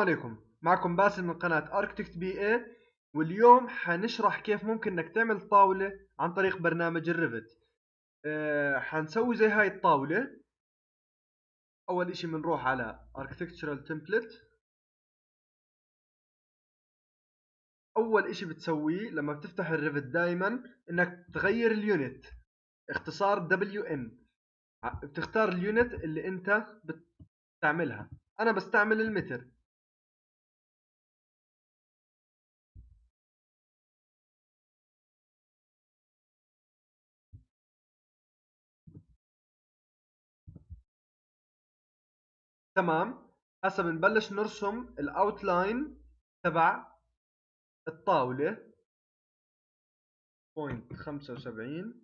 عليكم، معكم باسل من قناة Architect BA. واليوم حنشرح كيف ممكن انك تعمل طاولة عن طريق برنامج الريفت. حنسوي زي هاي الطاولة. اول اشي بنروح على Architectural Template. اول اشي بتسويه لما بتفتح الريفت دايما انك تغير اليونت، اختصار WN. بتختار اليونت اللي انت بتعملها. انا بستعمل المتر. تمام. هسه بنبلش نرسم الاوتلاين تبع الطاولة. 0.75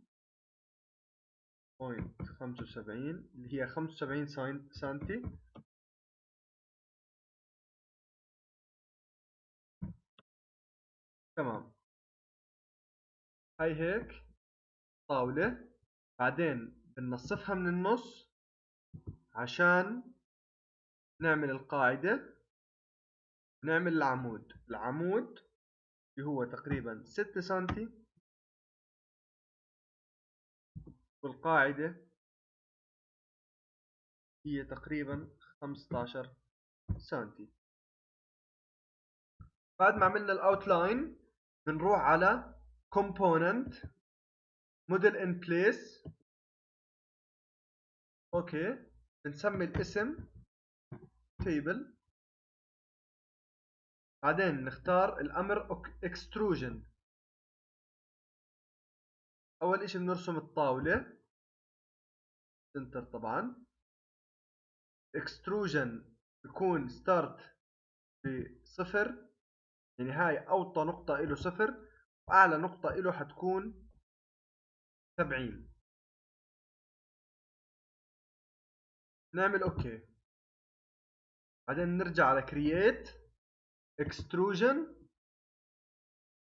اللي هي 75 سنتي. تمام. هاي هيك طاولة. بعدين بننصفها من النص عشان نعمل القاعدة. نعمل العمود اللي هو تقريبا 6 سنتي، والقاعدة هي تقريبا 15 سنتي. بعد ما عملنا الاوتلاين بنروح على component model in place. اوكي، بنسمي الاسم table. بعدين نختار الامر extrusion. اول اشي بنرسم الطاولة سنتر. طبعا extrusion بيكون start بصفر، يعني هاي اوطى نقطة له صفر، واعلى نقطة له حتكون 70. نعمل اوكي. بعدين نرجع على create extrusion.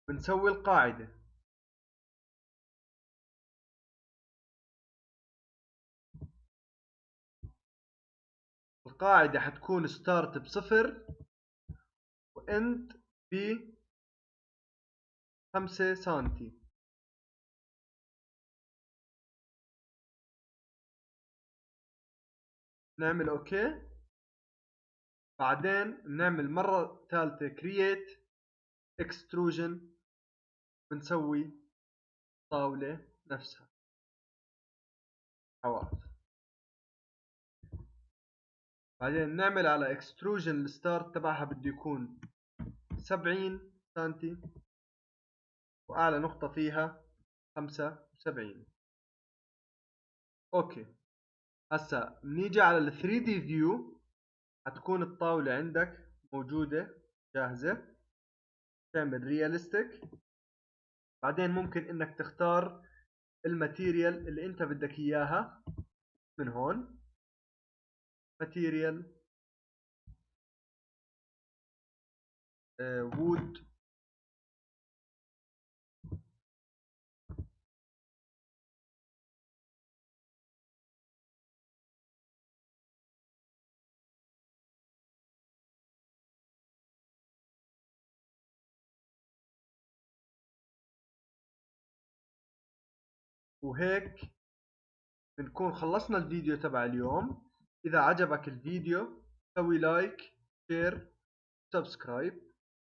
بنسوي القاعدة. القاعدة حتكون start بصفر واند ب 5 سنتي. نعمل اوكي. بعدين بنعمل مرة ثالثة create extrusion. بنسوي طاولة نفسها حواف. بعدين نعمل على extrusion الستارت تبعها بده يكون 70 سنتي، واعلى نقطة فيها 75. اوكي. هسا بنيجي على ال 3D view. هتكون الطاولة عندك موجودة جاهزة. تعمل realistic. بعدين ممكن انك تختار الماتيريال اللي انت بدك اياها من هون. ماتيريال wood. وهيك بنكون خلصنا الفيديو تبع اليوم. إذا عجبك الفيديو سوي لايك، شير، سبسكرايب.